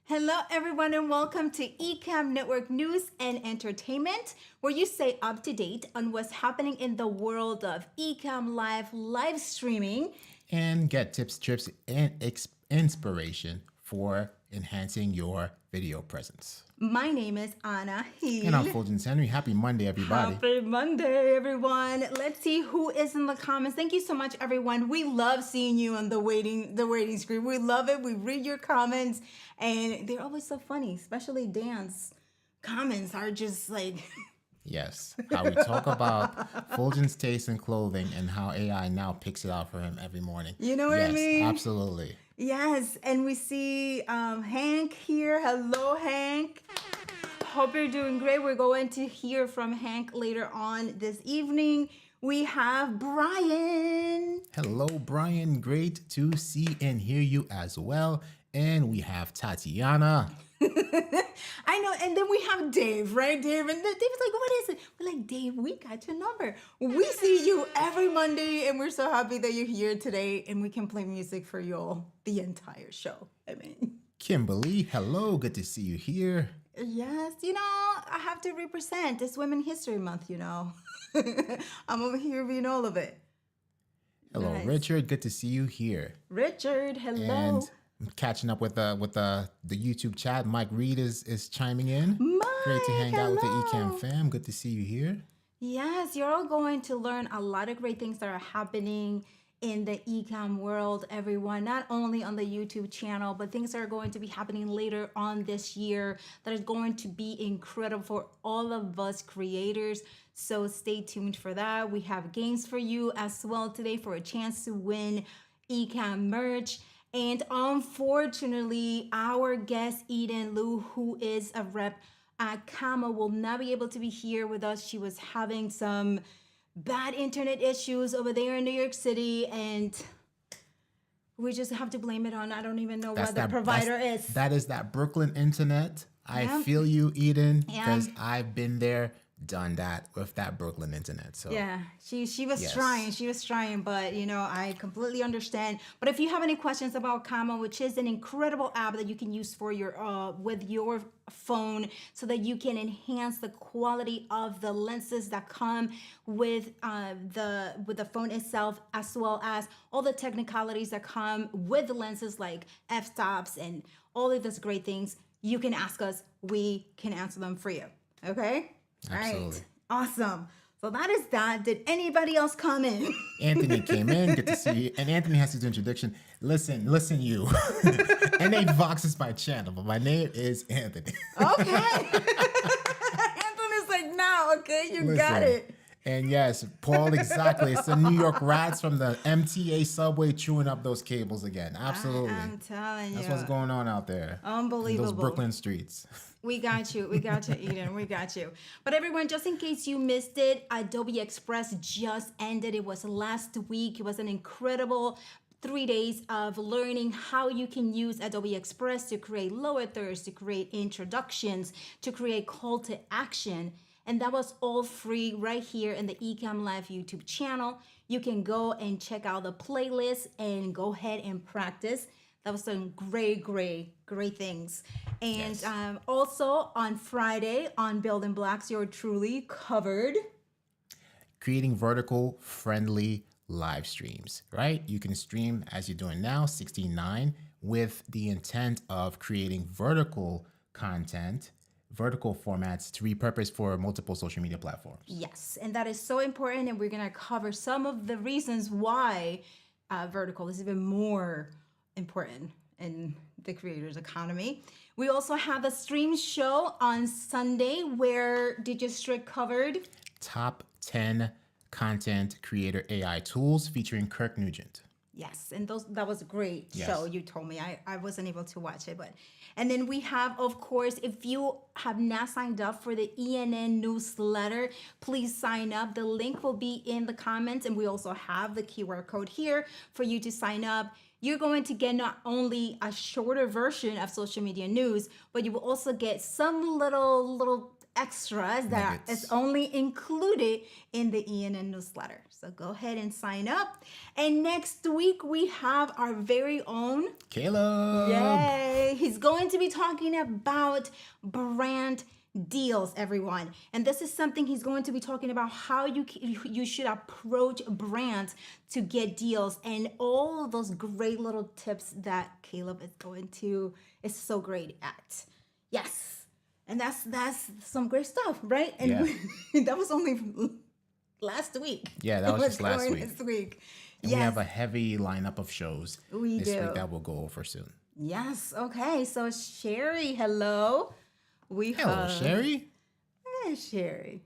Hello, everyone, and welcome to Ecamm Network News and Entertainment, where you stay up to date on what's happening in the world of Ecamm live streaming. And get tips, trips, and inspiration for enhancing your video presence. My name is Anna Heel. And I'm Fuljens Henry. Happy Monday, everybody. Happy Monday, everyone. Let's see who is in the comments. Thank you so much, everyone. We love seeing you on the waiting screen. We love it. We read your comments, and they're always so funny, especially Dan's comments are just like... Yes, how we talk about Fuljens' taste in clothing and how AI now picks it out for him every morning. You know what I mean? Yes, absolutely. Yes, and we see Hank here. Hello, Hank. Hope you're doing great. We're going to hear from Hank later on this evening. We have Brian. Hello, Brian. Great to see and hear you as well. And we have Tatiana. I know, and then we have Dave, right, Dave? And Dave's like, what is it? We're like, Dave, we got your number. We see you every Monday, and we're so happy that you're here today, and we can play music for you all the entire show. I mean, Kimberly, hello. Good to see you here. yes, I have to represent. It's Women's History Month, I'm over here reading all of it. Hello, nice. Richard. Good to see you here. Richard, hello. And catching up with the YouTube chat. Mike Reed is chiming in. Mike, great to hang out with the hello. Ecamm Fam. Good to see you here. Yes, you're all going to learn a lot of great things that are happening in the Ecamm world, everyone, not only on the YouTube channel, but things that are going to be happening later on this year that is going to be incredible for all of us creators. So stay tuned for that. We have games for you as well today for a chance to win Ecamm merch. And unfortunately, our guest, Eden Liu, who is a rep at Camo, will not be able to be here with us. She was having some bad internet issues over there in New York City, and we just have to blame it on, I don't even know what the provider is. That is that Brooklyn internet. Yeah. I feel you, Eden, because I've been there, done that with that Brooklyn internet. So yeah, she was trying, but I completely understand. But if you have any questions about Camo, which is an incredible app that you can use for your with your phone, so that you can enhance the quality of the lenses that come with the phone itself, as well as all the technicalities that come with the lenses, like f-stops and all of those great things, you can ask us. We can answer them for you. Okay. Absolutely. All right. Awesome. So that is that. Did anybody else come in? Anthony came in. Good to see you. And Anthony has to do introduction. Listen, you. NA Vox is my channel, but my name is Anthony. Okay. Anthony's like, no, okay, you got it. And yes, Paul, exactly. It's the New York rats from the MTA subway chewing up those cables again. Absolutely. I'm telling you. That's what's going on out there. Unbelievable. In those Brooklyn streets. We got you, Eden. We got you. But everyone, just in case you missed it, Adobe Express just ended. It was last week. It was an incredible 3 days of learning how you can use Adobe Express to create lower thirds, to create introductions, to create call to action. And that was all free right here in the Ecamm Live YouTube channel. You can go and check out the playlist and go ahead and practice. That was some great things. And yes. Also on Friday on BuildingBlocks, you're truly covered. Creating vertical friendly live streams, right? You can stream as you're doing now, 16:9, with the intent of creating vertical content, vertical formats to repurpose for multiple social media platforms. Yes, and that is so important. And we're going to cover some of the reasons why vertical is even more important in the creator's economy. We also have a stream show on Sunday where Digistrict covered top 10 content creator AI tools featuring Kirk Nugent. Yes, and that was a great show. You told me. I wasn't able to watch it, but and then we have, of course, if you have not signed up for the ENN newsletter, please sign up. The link will be in the comments, and we also have the QR code here for you to sign up. You're going to get not only a shorter version of social media news, but you will also get some little extras that Nuggets. is only included in the ENN newsletter. So go ahead and sign up. And next week we have our very own Caleb. Yay! He's going to be talking about brand deals, everyone. And this is something he's going to be talking about how you should approach brands to get deals and all of those great little tips that Caleb is so great at. Yes. And that's some great stuff, right? And that was only last week. Yeah, that was just last week. This week. And we have a heavy lineup of shows this week that we'll go over soon. Yes. Okay. So Sherry, hello. Hello, Sherry. Hey, Sherry.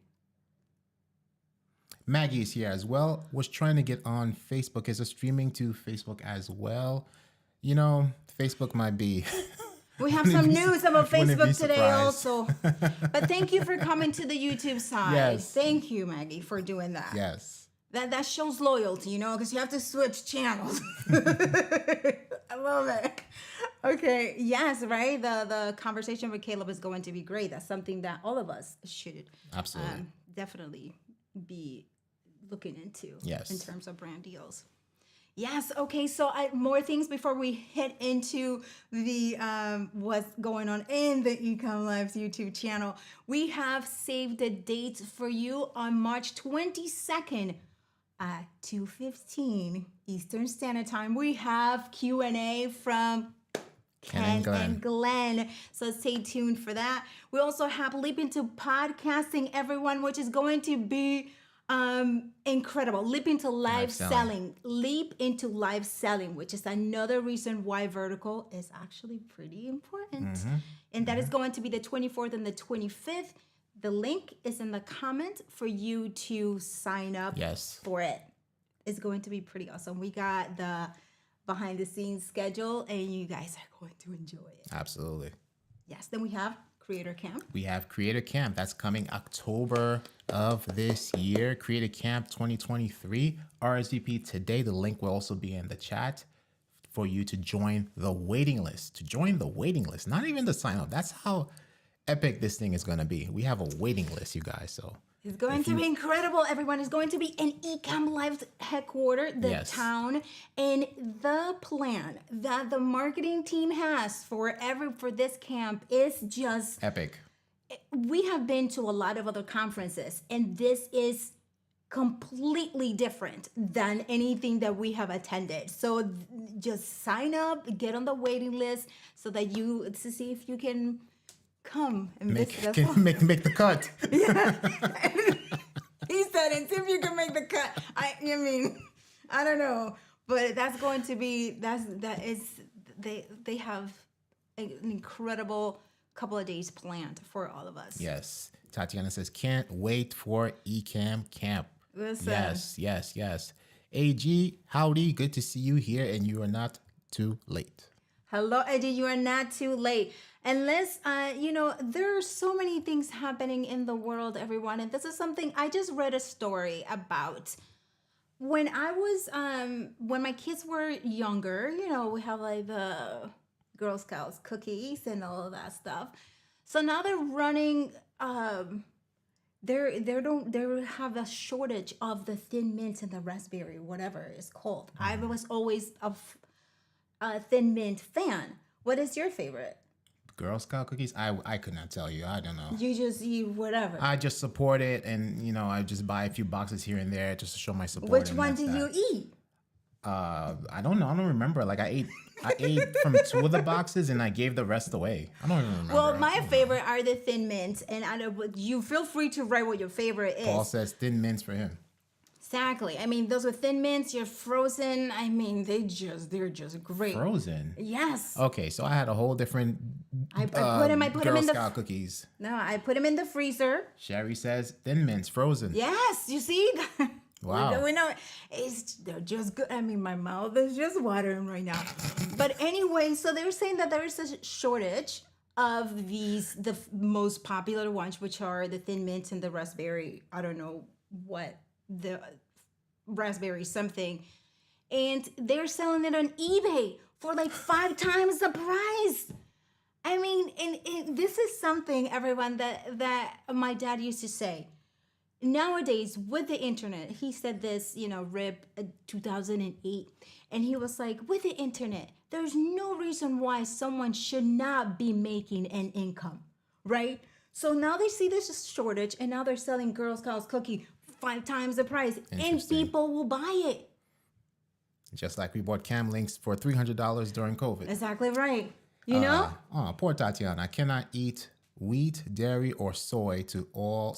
Maggie is here as well. Was trying to get on Facebook. Is streaming to Facebook as well. You know, Facebook might be. We have some news about Facebook today surprised. also. But thank you for coming to the YouTube side. Yes. Thank you, Maggie, for doing that. Yes. That shows loyalty, you know, because you have to switch channels. I love it. Okay. Yes, right. The conversation with Caleb is going to be great. That's something that all of us should Absolutely definitely be looking into. Yes. In terms of brand deals. Yes. Okay. So more things before we hit into the what's going on in the Ecamm Live's YouTube channel. We have saved the date for you on March 22nd at 2:15 Eastern Standard Time. We have Q&A from Ken and Glenn. So stay tuned for that. We also have Leap into Podcasting, everyone, which is going to be incredible. Leap into live selling. Leap into live selling, which is another reason why vertical is actually pretty important. And that is going to be the 24th and the 25th. The link is in the comment for you to sign up for it. It's going to be pretty awesome. We got the behind the scenes schedule and you guys are going to enjoy it. Absolutely. Yes. Then we have Creator Camp. We have Creator Camp. That's coming October of this year. Creator Camp 2023. RSVP today. The link will also be in the chat for you to join the waiting list. Not even to sign up. That's how epic this thing is going to be. We have a waiting list, you guys. So it's going to be incredible. Everyone is going to be in Ecamm Live's headquarters, the town, and the plan that the marketing team has for this camp is just epic. We have been to a lot of other conferences, and this is completely different than anything that we have attended. So just sign up, get on the waiting list, so that to see if you can come and make the cut. Yeah. He said, and see if you can make the cut. I mean, I don't know, but that's going to be they have an incredible couple of days planned for all of us. Yes. Tatiana says, can't wait for Ecamm Camp. Listen. Yes. AG, howdy. Good to see you here, and you are not too late. Hello, AG. You are not too late. And let's, there are so many things happening in the world, everyone. And this is something I just read a story about. When I was, when my kids were younger, we have like the Girl Scouts cookies and all of that stuff. So now they're running, they have a shortage of the Thin Mint and the raspberry, whatever it's called. I was always a Thin Mint fan. What is your favorite? Girl Scout cookies? I could not tell you. I don't know. You just eat whatever. I just support it, and I just buy a few boxes here and there just to show my support. Which one do you eat? I don't know. I don't remember. Like I ate from 2 of the boxes and I gave the rest away. I don't even remember. Well, my favorite are the Thin Mints, and you feel free to write what your favorite is. Paul says Thin Mints for him. Exactly. I mean, those with Thin Mints, you're frozen. I mean, they're just great. Frozen? Yes. Okay, so I had a whole different I put them Girl in Scout cookies. No, I put them in the freezer. Sherry says Thin Mints frozen. Yes, you see? Wow. We know they're just good. I mean, my mouth is just watering right now. But anyway, so they were saying that there is a shortage of the most popular ones, which are the Thin Mints and the raspberry. I don't know what the raspberry something, and they're selling it on eBay for like 5 times the price. I mean, and this is something, everyone, that my dad used to say. Nowadays, with the internet, he said this, RIP 2008, and he was like, with the internet, there's no reason why someone should not be making an income, right? So now they see there's a shortage, and now they're selling Girl Scouts cookie 5 times the price, and Interesting. people will buy it. Just like we bought cam links for $300 during COVID. Exactly right. You know? Oh, poor Tatiana. I cannot eat wheat, dairy, or soy all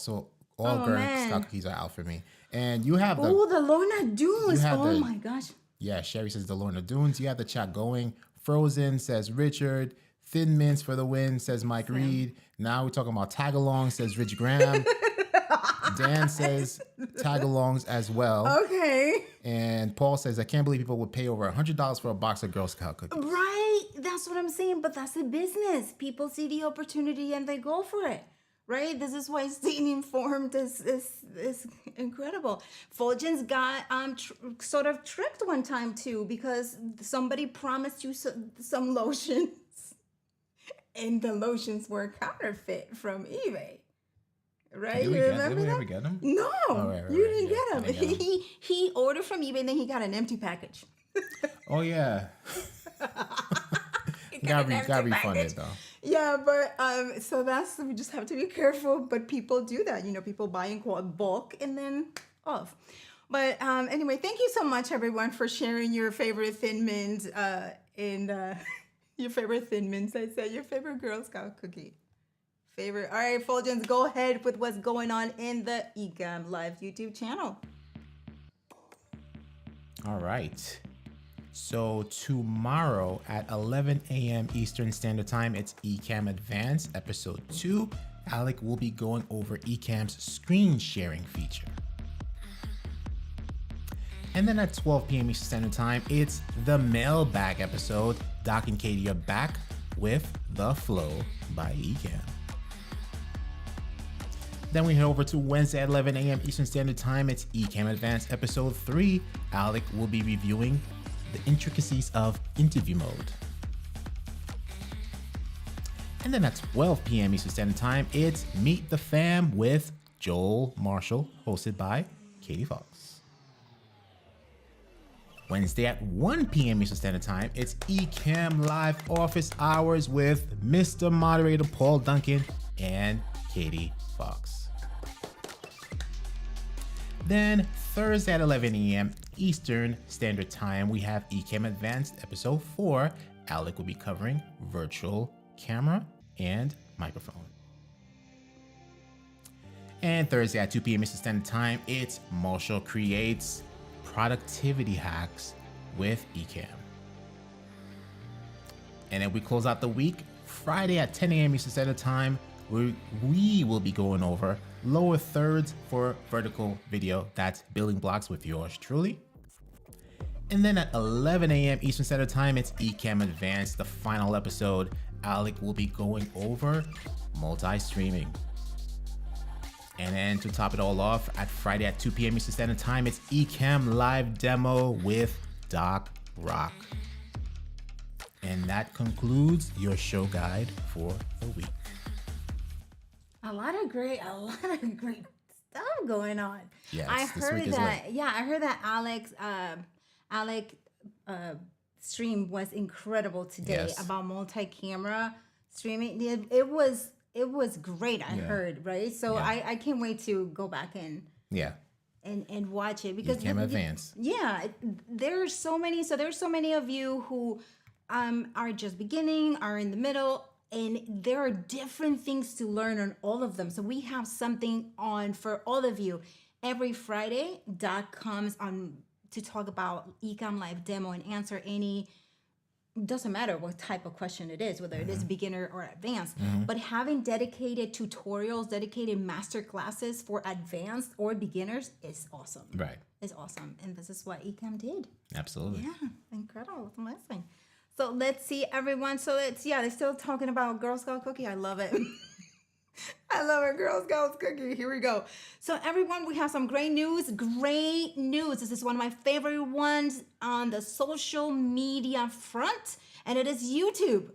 Girl man. Scout cookies are out for me. And you have the Oh, the Lorna Dunes. have Oh the- my gosh. yeah, Sherry says the Lorna Dunes. You have the chat going. Frozen says Richard. Thin Mints for the win says Mike Reed. Now we're talking about tagalongs says Rich Graham. Dan says tagalongs as well. Okay. And Paul says, I can't believe people would pay over $100 for a box of Girl Scout cookies. Right. That's what I'm saying. But that's a business. People see the opportunity and they go for it. Right? This is why staying informed is incredible. Fuljens got sort of tricked one time too, because somebody promised you some lotions and the lotions were counterfeit from eBay. Right? Did we You remember that? ever get them? No, right, you right, didn't yeah, get I them. didn't get 'em. He ordered from eBay and then he got an empty package. Oh, yeah. got refunded, though. Yeah, but so we just have to be careful. But people do that. People buy in bulk and then off. But anyway, thank you so much, everyone, for sharing your favorite Thin Mints and your favorite Thin Mints. I said your favorite Girl Scout cookie. Favorite. All right, Fuljens, go ahead with what's going on in the Ecamm Live YouTube channel. All right. So tomorrow at 11 a.m. Eastern Standard Time, it's Ecamm Advanced Episode 2. Alec will be going over Ecamm's screen sharing feature. And then at 12 p.m. Eastern Standard Time, it's the Mailbag episode. Doc and Katie are back with The Flow by Ecamm. Then we head over to Wednesday at 11 a.m. Eastern Standard Time. It's Ecamm Advanced Episode 3. Alec will be reviewing the intricacies of interview mode. And then at 12 p.m. Eastern Standard Time, it's Meet the Fam with Joel Marshall, hosted by Katie Fox. Wednesday at 1 p.m. Eastern Standard Time, it's Ecamm Live Office Hours with Mr. Moderator Paul Duncan and Katie Fox. Then Thursday at 11 a.m. Eastern Standard Time, we have Ecamm Advanced Episode 4. Alec will be covering virtual camera and microphone. And Thursday at 2 p.m. Eastern Standard Time, it's Marshall Creates Productivity Hacks with Ecamm. And then we close out the week Friday at 10 a.m. Eastern Standard Time. We will be going over lower thirds for vertical video. That's BuildingBlocks with yours truly. And then at 11 a.m. Eastern Standard Time, it's Ecamm Advanced, the final episode. Alec will be going over multi-streaming. And then to top it all off, at Friday at 2 p.m. Eastern Standard Time, it's Ecamm Live Demo with Doc Rock. And that concludes your show guide for the week. A lot of great stuff going on. Yes, I this heard week is that. lit. Yeah, I heard that Alec stream was incredible today Yes. about multi-camera streaming. It was great. I heard, right? So Yeah. I can't wait to go back and watch it because Ecamm Advanced. Yeah, there's so many. So there's so many of you who are just beginning, are in the middle. And there are different things to learn on all of them. So we have something on for all of you. Every Friday, Doc comes on to talk about Ecamm Live Demo and answer any, doesn't matter what type of question it is, whether it is beginner or advanced, but having dedicated tutorials, dedicated master classes for advanced or beginners is awesome. Right. It's awesome. And this is what Ecamm did. Absolutely. Yeah, incredible. It's amazing. So let's see, everyone. So they're still talking about Girl Scout cookie. I love it. I love it, Girl Scouts cookie. Here we go. So everyone, we have some great news. Great news. This is one of my favorite ones on the social media front, and it is YouTube.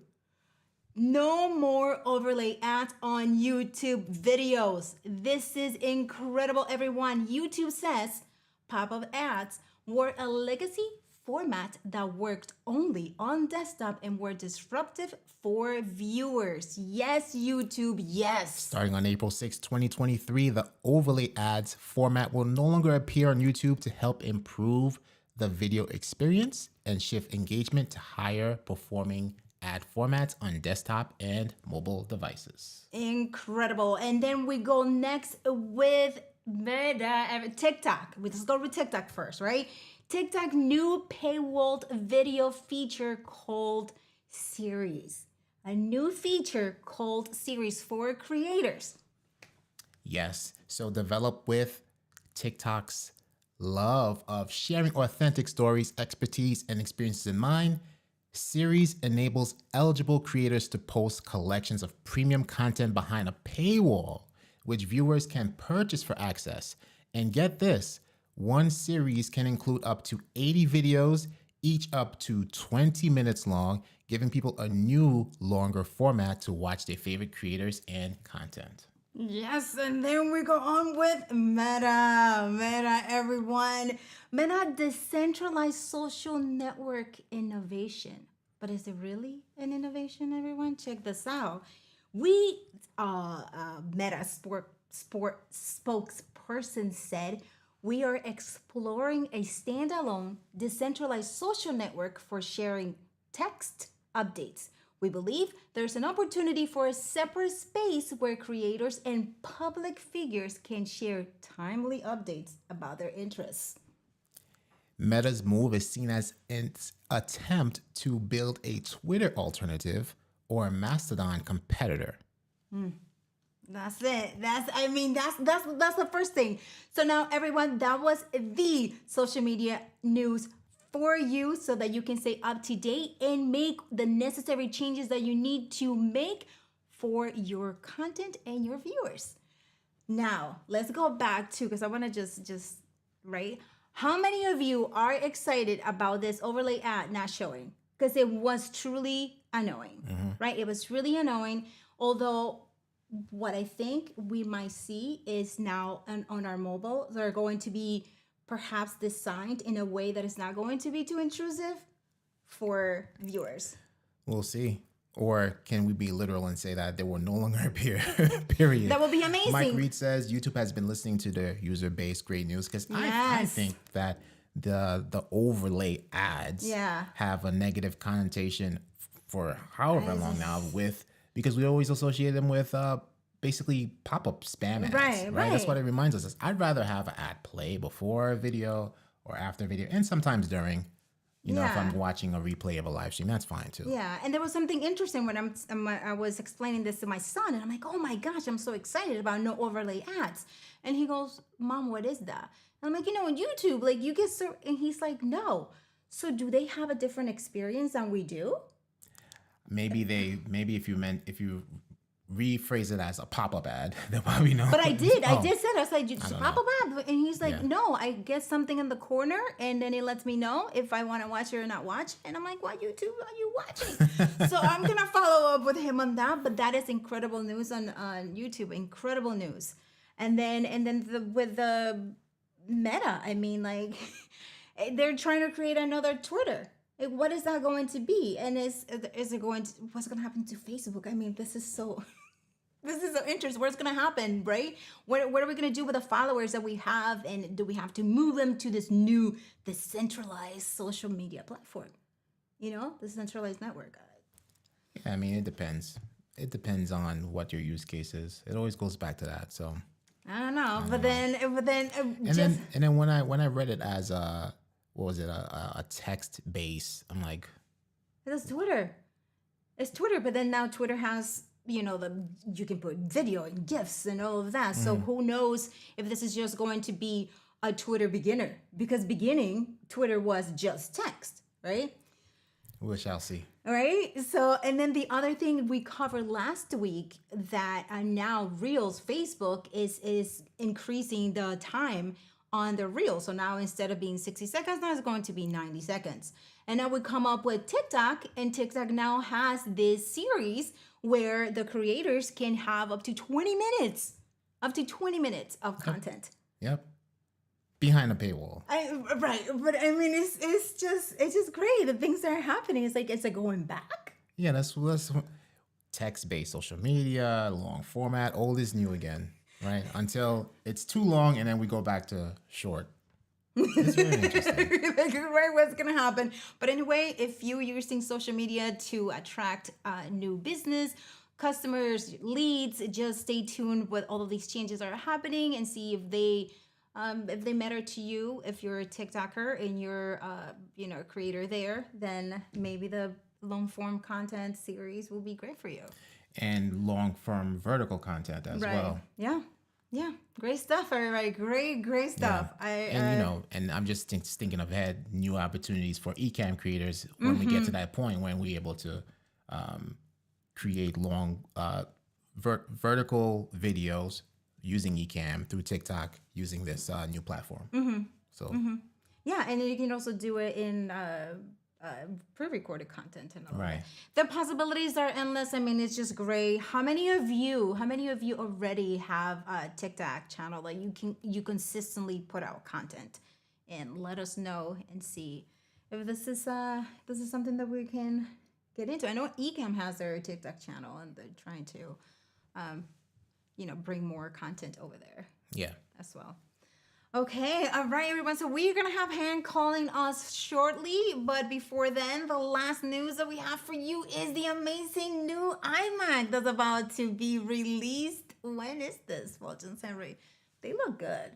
No more overlay ads on YouTube videos. This is incredible, everyone. YouTube says pop-up ads were a legacy format that worked only on desktop and were disruptive for viewers. Yes, YouTube, yes. Starting on April 6, 2023, the overlay ads format will no longer appear on YouTube to help improve the video experience and shift engagement to higher performing ad formats on desktop and mobile devices. Incredible. And then we go next with TikTok. Let's go with TikTok first, right? TikTok new paywalled video feature called Series. A new feature called Series for creators. Yes. So developed with TikTok's love of sharing authentic stories, expertise, and experiences in mind, Series enables eligible creators to post collections of premium content behind a paywall, which viewers can purchase for access. And get this, one series can include up to 80 videos, each up to 20 minutes long, giving people a new, longer format to watch their favorite creators and content. Yes, and then we go on with Meta, everyone. Meta, decentralized social network innovation. But is it really an innovation, everyone? Check this out. We, Meta spokesperson said, we are exploring a standalone decentralized social network for sharing text updates. We believe there's an opportunity for a separate space where creators and public figures can share timely updates about their interests. Meta's move is seen as its attempt to build a Twitter alternative or a Mastodon competitor. That's it. That's the first thing. So now, everyone, that was the social media news for you so that you can stay up to date and make the necessary changes that you need to make for your content and your viewers. Now, let's go back to, because I want to just right? How many of you are excited about this overlay ad not showing? Because it was truly annoying, right? It was really annoying. Although what I think we might see is now on our mobile, they're going to be perhaps designed in a way that is not going to be too intrusive for viewers. We'll see. Or can we be literal and say that they will no longer appear, period? That would be amazing. Mike Reed says YouTube has been listening to their user base. Great news. Because I think that the overlay ads have a negative connotation for however long now because we always associate them with basically pop-up spam ads, right? That's what it reminds us. I'd rather have an ad play before a video or after a video, and sometimes during. You know, if I'm watching a replay of a live stream, that's fine too. Yeah, and there was something interesting when I was explaining this to my son, and I'm like, oh my gosh, I'm so excited about no overlay ads. And he goes, Mom, what is that? And I'm like, on YouTube, like you get so, and he's like, no. So do they have a different experience than we do? Maybe if you rephrase it as a pop-up ad, they'll probably know. But I did say that. I was like, just pop-up ad. And he's like, no, I get something in the corner and then it lets me know if I want to watch it or not watch. And I'm like, what YouTube are you watching? So I'm going to follow up with him on that. But that is incredible news on YouTube. Incredible news. And then with the Meta, I mean, like, they're trying to create another Twitter. Like, what is that going to be? And what's going to happen to Facebook? I mean, this is so interesting. What's going to happen, right? What are we going to do with the followers that we have? And do we have to move them to this new decentralized social media platform? The centralized network. Yeah, I mean, it depends. It depends on what your use case is. It always goes back to that. So I don't know. But then when I read it as what was it, a text base, I'm like, it's Twitter. It's Twitter, but then now Twitter has, you can put video and GIFs and all of that. So who knows if this is just going to be a Twitter beginner? Because beginning, Twitter was just text, right? We shall see. Right? So, and then the other thing we covered last week that now Reels, Facebook is increasing the time on the reel. So now instead of being 60 seconds, now it's going to be 90 seconds. And now we come up with TikTok, and TikTok now has this series where the creators can have up to 20 minutes, of content. Yep. Behind a paywall. Right, but I mean, it's just great. The things that are happening. It's like going back. Yeah, that's text-based social media, long format, old is new again, right? Until it's too long, and then we go back to short. It's very interesting. Like, right, what's gonna happen? But anyway, if you're using social media to attract new business, customers, leads, just stay tuned with all of these changes that are happening and see if they matter to you. If you're a TikToker and you're a creator there, then maybe the long form content series will be great for you. And long form vertical content as well. Yeah, great stuff, everybody. Great stuff. And I'm just thinking ahead, new opportunities for Ecamm creators when we get to that point when we're able to create long vertical videos using Ecamm through TikTok using this new platform. So yeah, and then you can also do it in pre-recorded content and all right. that. The possibilities are endless. I mean, it's just great. How many of you already have a TikTok channel that you consistently put out content? And let us know and see if this is something that we can get into. I know Ecamm has their TikTok channel and they're trying to bring more content over there. Yeah. As well. Okay, all right, everyone. So we're gonna have Hank calling us shortly, but before then, the last news that we have for you is the amazing new iMac that's about to be released. When is this, Fuljens Henry? They look good.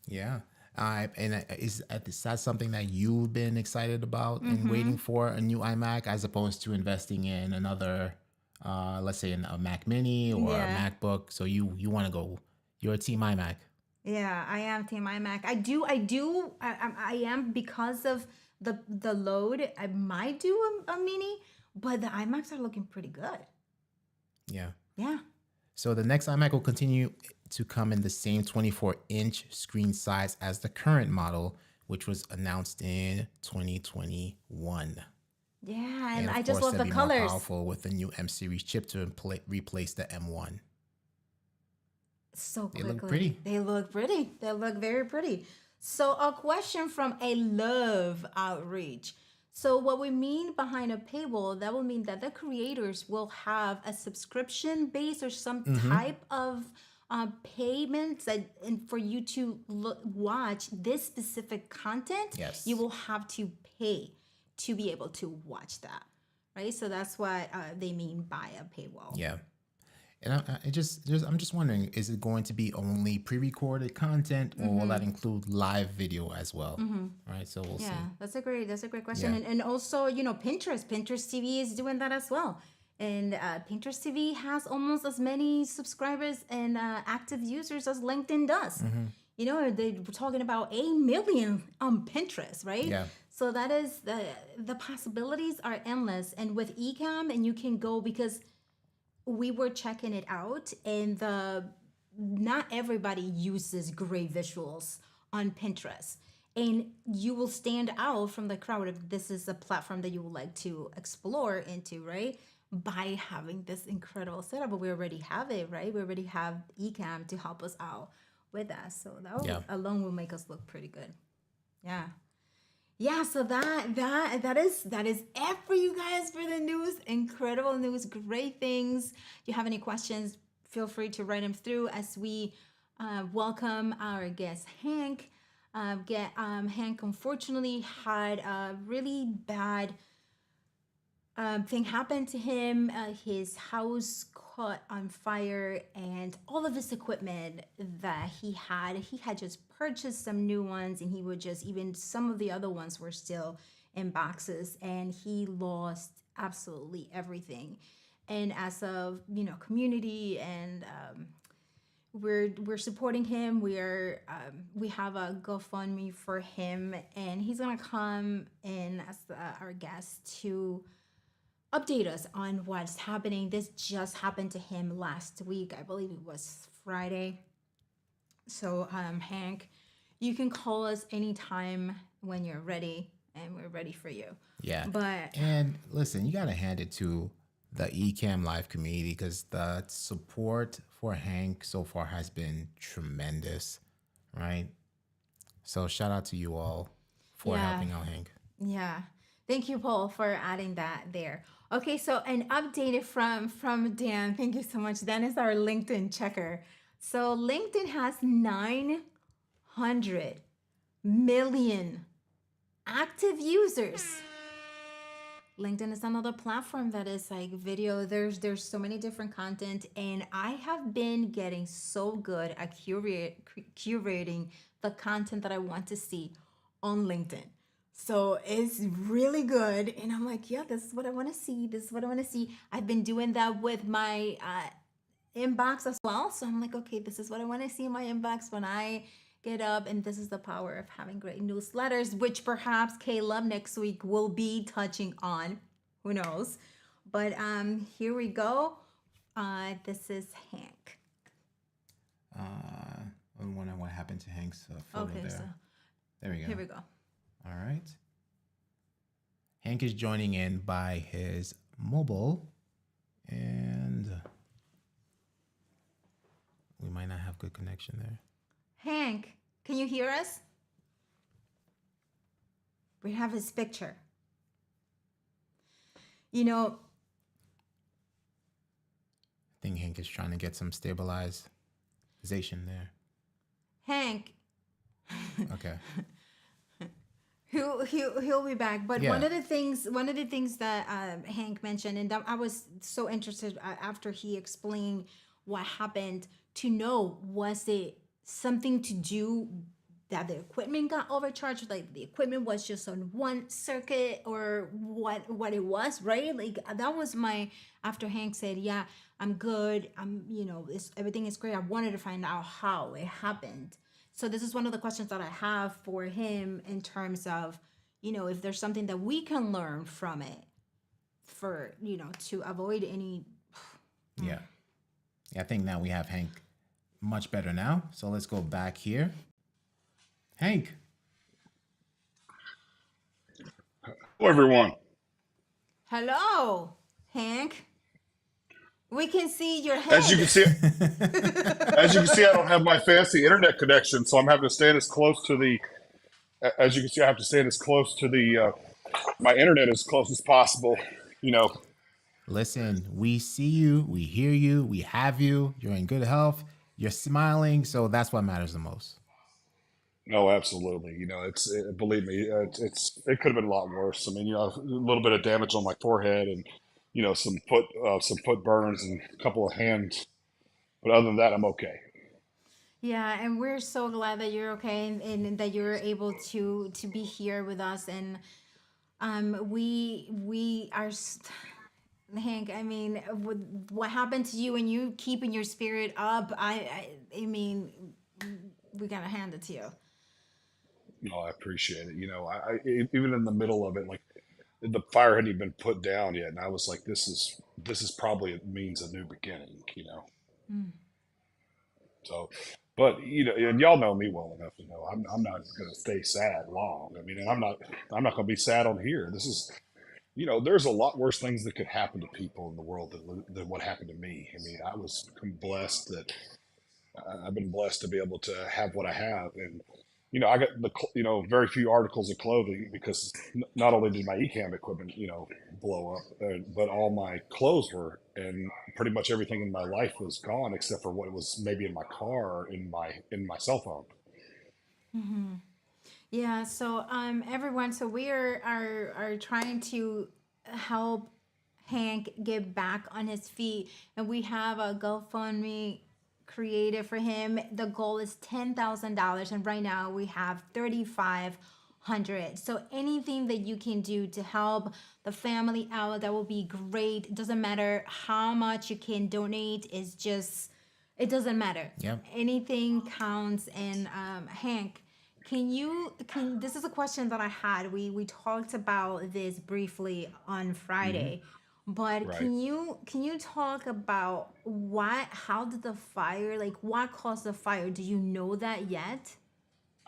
Yeah. Is that something that you've been excited about and waiting for, a new iMac, as opposed to investing in another, let's say a Mac Mini or a MacBook? So you want to go, you're a team iMac. Yeah, I am team iMac. I am, because of the load. I might do a Mini, but the iMacs are looking pretty good. Yeah. Yeah. So the next iMac will continue to come in the same 24-inch screen size as the current model, which was announced in 2021. Yeah, and I of just course, love they'll the be colors. more powerful with the new M series chip to replace the M1. So quickly. They look pretty. They look pretty. They look very pretty. So a question from a love outreach. So what we mean behind a paywall, that will mean that the creators will have a subscription base or some type of payments and for you to watch this specific content. Yes. You will have to pay to be able to watch that, right? So that's what they mean by a paywall. Yeah. And I'm just wondering, is it going to be only pre-recorded content, or will that include live video as well? Right. So we'll see. Yeah, that's a great question. Yeah. And also, Pinterest TV is doing that as well. And Pinterest TV has almost as many subscribers and active users as LinkedIn does. They were talking about 8 million on Pinterest, right? Yeah. So that is the possibilities are endless. And with Ecamm, and you can go, because we were checking it out, and not everybody uses great visuals on Pinterest. And you will stand out from the crowd if this is a platform that you would like to explore into, right? By having this incredible setup. But we already have it, right? We already have Ecamm to help us out with that. So that alone will make us look pretty good. Yeah. Yeah, so that is it for you guys for the news. Incredible news, great things. If you have any questions, feel free to write them through as we welcome our guest Hank. Hank unfortunately had a really bad thing happened to him. His house caught on fire, and all of his equipment that he had just purchased some new ones, and he would just, even some of the other ones were still in boxes, and he lost absolutely everything. And as a community, and we're supporting him. We have a GoFundMe for him, and he's gonna come in as our guest to update us on what's happening. This just happened to him last week. I believe it was Friday. So Hank, you can call us anytime when you're ready. and we're ready for you. Yeah. But And listen, you got to hand it to the Ecamm Live community because the support for Hank so far has been tremendous, right? So shout out to you all for yeah, helping out Hank. yeah. Thank you, Paul, for adding that there. Okay, so an update from Dan. Thank you so much. Dan is our LinkedIn checker. So LinkedIn has 900 million active users. LinkedIn is another platform that is like video. There's so many different content, and I have been getting so good at curating the content that I want to see on LinkedIn. So it's really good, and I'm like, yeah, this is what I want to see. This is what I want to see. I've been doing that with my inbox as well. So I'm like, okay, this is what I want to see in my inbox when I get up. And this is the power of having great newsletters, which perhaps Caleb next week will be touching on. Who knows? But here we go. This is Hank. I wonder what happened to Hank's photo Okay, so there. There we go. here we go. All right. Hank is joining in by his mobile, and we might not have good connection there. Hank, can you hear us? We have his picture. You know, I think Hank is trying to get some stabilization there. Hank, Okay. he'll be back. But Yeah. one of the things that Hank mentioned, and that I was so interested after he explained what happened, to know, was it something to do that the equipment got overcharged, like the equipment was just on one circuit, or what it was, right? Like that was my, after Hank said, yeah, I'm good, everything is great, I wanted to find out how it happened. So this is one of the questions that I have for him, in terms of, if there's something that we can learn from it, for, to avoid any. Yeah. I think now we have Hank much better now. So let's go back here. Hank. Hello, everyone. Hello, Hank. We can see your head. As you can see, I don't have my fancy internet connection, so I'm having to stand as close to the. As you can see, I have to stand as close to the my internet as close as possible. You know, Listen, we see you, we hear you, we have you. You're in good health. You're smiling, so that's what matters the most. no, absolutely. You know, believe me, it could have been a lot worse. I mean, a little bit of damage on my forehead, and some foot burns and a couple of hands. But other than that, I'm okay. Yeah, and we're so glad that you're okay, and that you're able to be here with us. And we are, Hank. I mean, what happened to you, and you keeping your spirit up? I mean, we gotta hand it to you. No, I appreciate it. Even in the middle of it, like the fire hadn't even been put down yet, and I was like, this is probably, it means a new beginning. So, but and y'all know me well enough to know I'm not going to stay sad long. I mean, and I'm not going to be sad on here. This is, there's a lot worse things that could happen to people in the world than what happened to me. I mean, I'm blessed that I've been blessed to be able to have what I have, and I got very few articles of clothing because not only did my Ecamm equipment blow up, but all my clothes were, and pretty much everything in my life was gone except for what was maybe in my car or in my cell phone. Yeah. So everyone. So we are trying to help Hank get back on his feet, and we have a GoFundMe created for him. The goal is $10,000, and right now we have 3,500. So anything that you can do to help the family out, that will be great. It doesn't matter how much you can donate. It's just, it doesn't matter. Yep. Anything counts. And Hank, can this is a question that I had. We talked about this briefly on Friday. But Right. can you talk about how did the fire, like what caused the fire? Do you know that yet?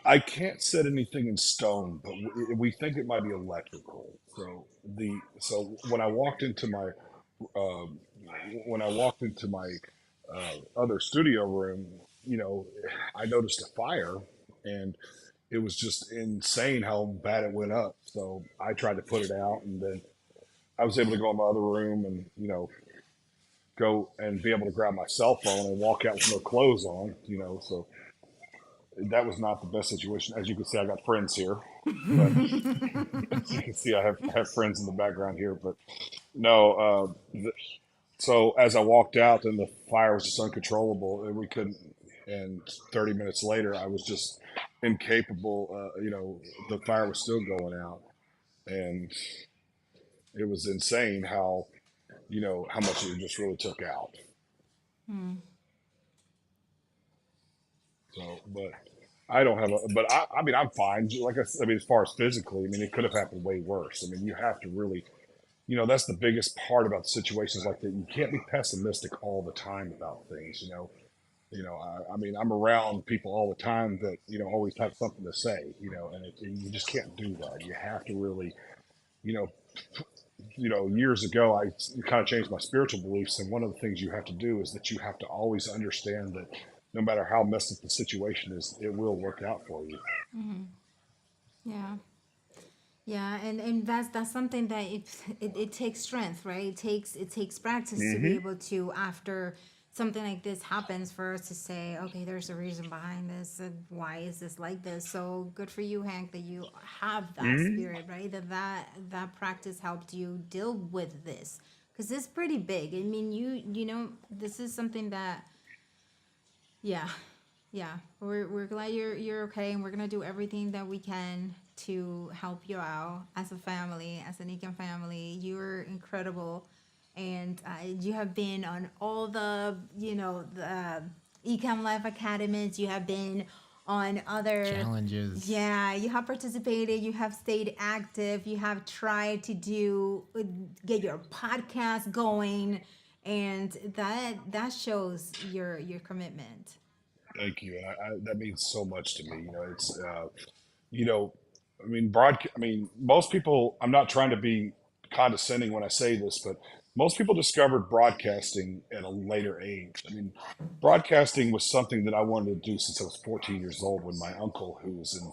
I can't set anything in stone, but we think it might be electrical. So when I walked into my um, other studio room, I noticed a fire, and it was just insane how bad it went up. So I tried to put it out, and then I was able to go in my other room and go and be able to grab my cell phone and walk out with no clothes on. So that was not the best situation. As you can see, I got friends here, but as you can see, I have friends in the background here. But no, so as I walked out, then the fire was just uncontrollable, and we couldn't. And 30 minutes later, I was just incapable. The fire was still going out, and it was insane how much it just really took out. Hmm. So, but I don't have a, but I mean, I'm fine. Like I mean, as far as physically, I mean, it could have happened way worse. I mean, you have to really, that's the biggest part about situations like that. You can't be pessimistic all the time about things. I mean, I'm around people all the time that, always have something to say, and you just can't do that. You have to really, you know, years ago, I kind of changed my spiritual beliefs. And one of the things you have to do is that you have to always understand that no matter how messed up the situation is, it will work out for you. Hmm. Yeah. Yeah, and that's something that it takes strength, right? It takes practice to be Hmm. able to, after something like this happens, for us to say, okay, there's a reason behind this, and why is this like this? So good for you, Hank, that you have that Hmm. spirit, right? That practice helped you deal with this, because it's pretty big. I mean, this is something that, yeah, yeah. We're glad you're okay, and we're gonna do everything that we can to help you out as a family, as an Ecamm family. You're incredible, and you have been on all the Ecamm Life Academies. You have been on other. Challenges. Yeah, you have participated, you have stayed active, you have tried to get your podcast going, and that shows your commitment. Thank you. And that means so much to me. You know, I mean, I mean, most people, I'm not trying to be condescending when I say this, but most people discovered broadcasting at a later age. I mean, broadcasting was something that I wanted to do since I was 14 years old, when my uncle, who was in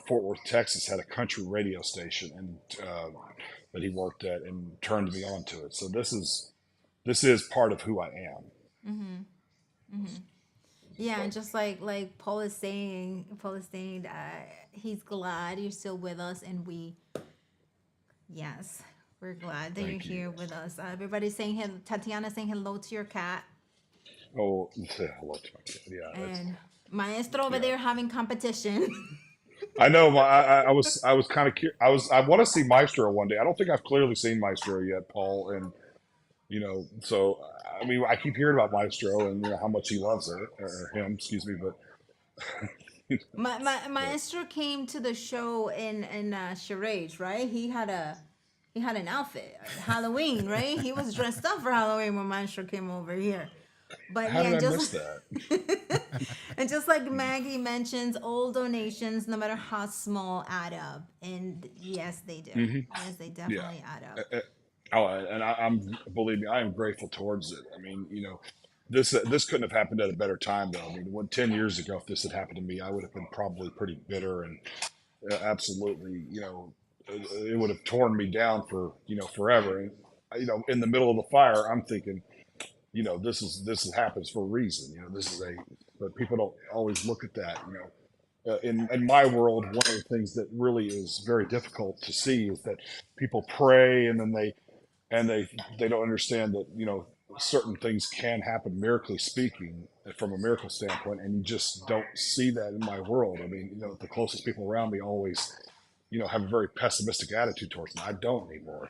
Fort Worth, Texas, had a country radio station, and that he worked at, and turned me on to it. So this is part of who I am. Mm-hmm. Mm-hmm. Yeah, and So just like Paul is saying that he's glad you're still with us, and yes, we're glad that you're thank you. here with us. Everybody's saying hello. Tatiana saying hello to your cat, Oh, hello to my kid. Yeah, that's and Maestro over yeah. there having competition. I know. I was kind of I want to see Maestro one day. I don't think I've clearly seen Maestro yet, Paul. And so I mean, I keep hearing about Maestro, and how much he loves her, or him, excuse me. But Maestro came to the show in charades, right? He had an outfit, Halloween, right? He was dressed up for Halloween when Maestro came over here. But how yeah, did I just miss that? and just like Maggie mentions, all donations, no matter how small, add up. And yes, they do. Hmm. Yes, they Yeah. definitely add Uh, up. uh, Oh, and I'm believe me, I am grateful towards it. I mean, this couldn't have happened at a better time, though. I mean, 10 years ago, if this had happened to me, I would have been probably pretty bitter, and absolutely, it would have torn me down for forever. And in the middle of the fire, I'm thinking, this happens for a reason. But people don't always look at that. In my world, one of the things that really is very difficult to see is that people pray, and then they don't understand that certain things can happen, miraculously speaking, from a miracle standpoint, and you just don't see that in my world. I mean, the closest people around me always have a very pessimistic attitude towards me. I don't anymore.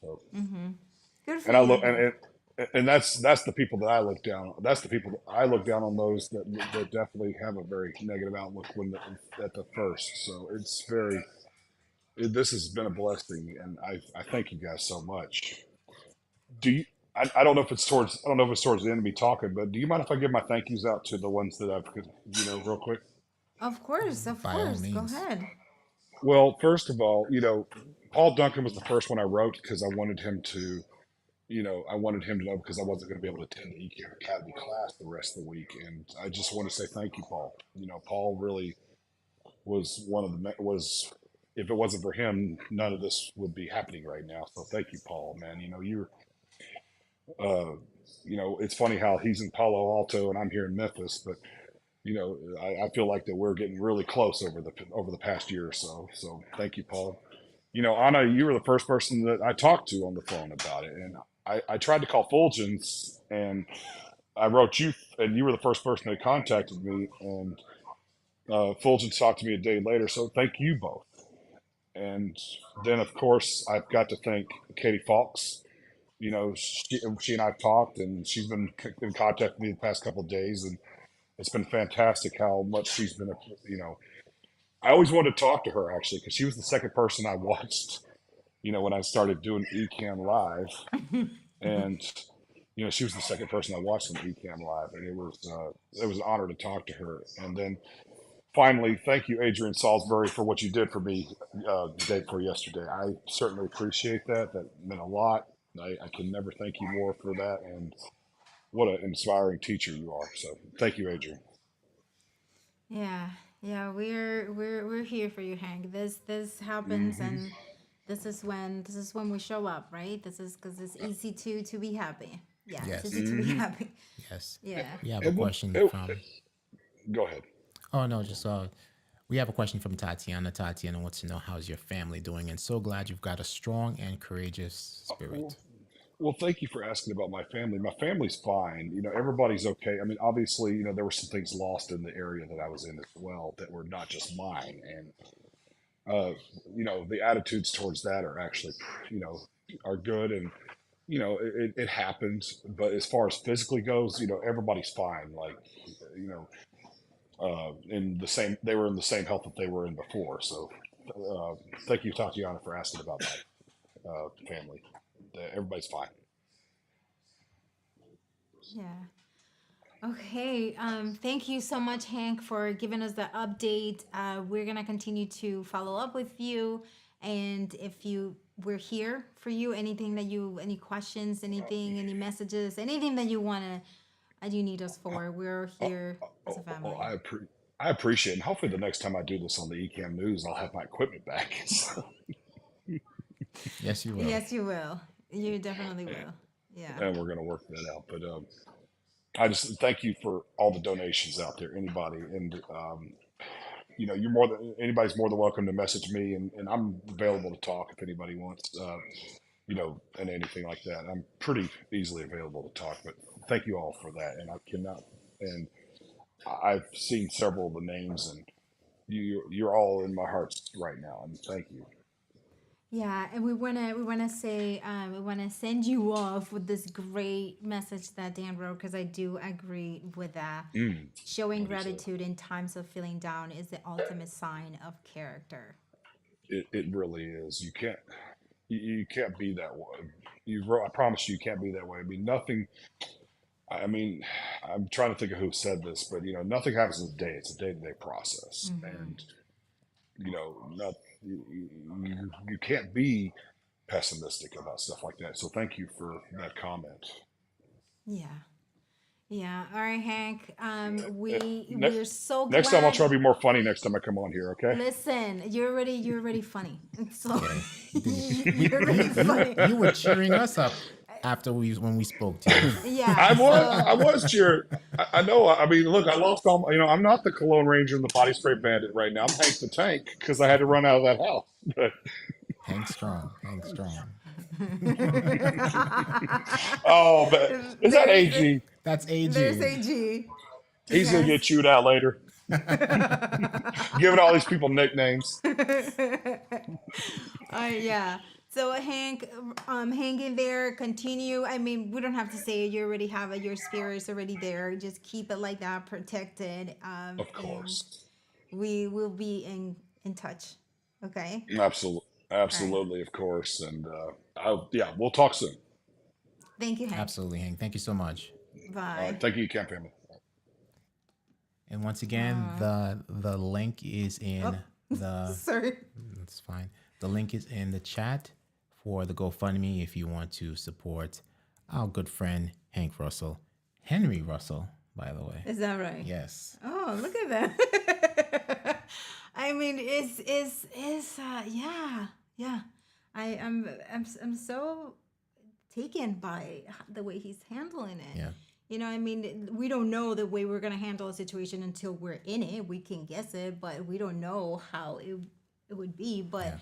So Mm-hmm. Good for and I you, look Hank. and that's the people that I look down. That's the people that I look down on, those that definitely have a very negative outlook at the first. So this has been a blessing, and I thank you guys so much. Do you? I don't know if it's towards the end of me talking, but do you mind if I give my thank yous out to the ones that I've, real quick? Of course, of By all course. Go means. ahead. Well, first of all, Paul Duncan was the first one I wrote because I wanted him to, I wanted him to know because I wasn't going to be able to attend the EQ Academy class the rest of the week, and I just want to say thank you, Paul. Paul really was one of the was. If it wasn't for him, none of this would be happening right now. So thank you, Paul, man. Uh, it's funny how he's in Palo Alto and I'm here in Memphis, but I feel like that we're getting really close over the past year or so. So thank you, Paul. Anna, you were the first person that I talked to on the phone about it, and I tried to call Fuljens, and I wrote you, and you were the first person that contacted me, and Fulgens talked to me a day later. So thank you both. And then, of course, I've got to thank Katie Fawkes. She and I've talked, and she's been in contact with me the past couple of days, and it's been fantastic how much she's been, I always wanted to talk to her actually, because she was the second person I watched, when I started doing Ecamm Live. And, she was the second person I watched on Ecamm Live, and it was an honor to talk to her. And then finally, thank you, Adrian Salisbury, for what you did for me the day before yesterday. I certainly appreciate that. That meant a lot. I can never thank you more for that. And what an inspiring teacher you are. So thank you, Adrian. Yeah, yeah, we're here for you, Hank. This happens, Hmm. and this is when we show up, right? This is because it's easy to be happy. Yeah, it's Yes. easy to be Hmm. happy. Yes. Yeah. We have a And question it, from, go ahead. oh no, just we have a question from Tatiana. Tatiana wants to know how's your family doing, and so glad you've got a strong and courageous Well, spirit. well, thank you for asking about my family. My family's fine. Everybody's okay. I mean, obviously, there were some things lost in the area that I was in as well that were not just mine. And, uh, the attitudes towards that are actually, you know, are good. And, it happens. But as far as physically goes, everybody's fine. Like, you know, they were in the same health that they were in before. So, uh, thank you, Tatiana, for asking about my family. Everybody's fine. Yeah. Okay. Thank you so much, Hank, for giving us the update. We're gonna continue to follow up with you, and if you we're here for you. Anything that any questions, anything, any messages, anything that you wanna, you need us for, we're Oh, here as a oh, family. I appreciate it. And hopefully the next time I do this on the Ecamm News, I'll have my equipment back. So, Yes, you will. Yes, you will. You definitely and, will. Yeah. and we're going to work that out. But I just thank you for all the donations out there, anybody. And, anybody's more than welcome to message me. And I'm available to talk if anybody wants, and anything like that. I'm pretty easily available to talk. But thank you all for that. And I cannot, and I've seen several of the names, and you're all in my hearts right now, and thank you. Yeah, and we wanna say we wanna send you off with this great message that Dan wrote, because I do agree with that. Mm, Showing what he said. gratitude in times of feeling down is the ultimate sign of character. It really is. You can't be that way. I promise you can't be that way. I mean, nothing. I mean, I'm trying to think of who said this, but nothing happens in a day. It's a day-to-day process, and not you can't be pessimistic about stuff like that. So thank you for that comment. Yeah. Yeah. All right, Hank. Uh, We're so Next time I'll glad. try to be more funny. Next time I come on here, okay? Listen, you're already funny. So Yeah. you're already funny. You were cheering us up after when we spoke to you. Yeah. I So was cheering. I know. I mean, look, I lost all. I'm not the Cologne Ranger and the Body Spray Bandit right now. I'm Hank the Tank because I had to run out of that house. But Hank Strong. Hank Strong. oh, but is that there's AG? That's there's AG. AG. He's gonna get Yes. chewed out later, giving all these people nicknames. Yeah. So Hank, hang in there. Continue. I mean, we don't have to say it. You already have it. Your spirit's already there. Just keep it like that, protected. Of And course, we will be in touch. Okay. absolutely, All right. absolutely, of course. And yeah, we'll talk soon. Thank you, Hank. Absolutely, Hank. Thank you so much. All right, Bye. thank you, Camp Family. And once again, the link is in the. Sorry. That's fine. The link is in the chat for the GoFundMe if you want to support our good friend Hank Russell, Henry Russell, by the way. Is that right? Yes. Oh, look at that. I mean, yeah. I'm so taken by the way he's handling it. Yeah. You know, I mean, we don't know the way we're gonna handle a situation until we're in it. We can guess it, but we don't know how it would be. But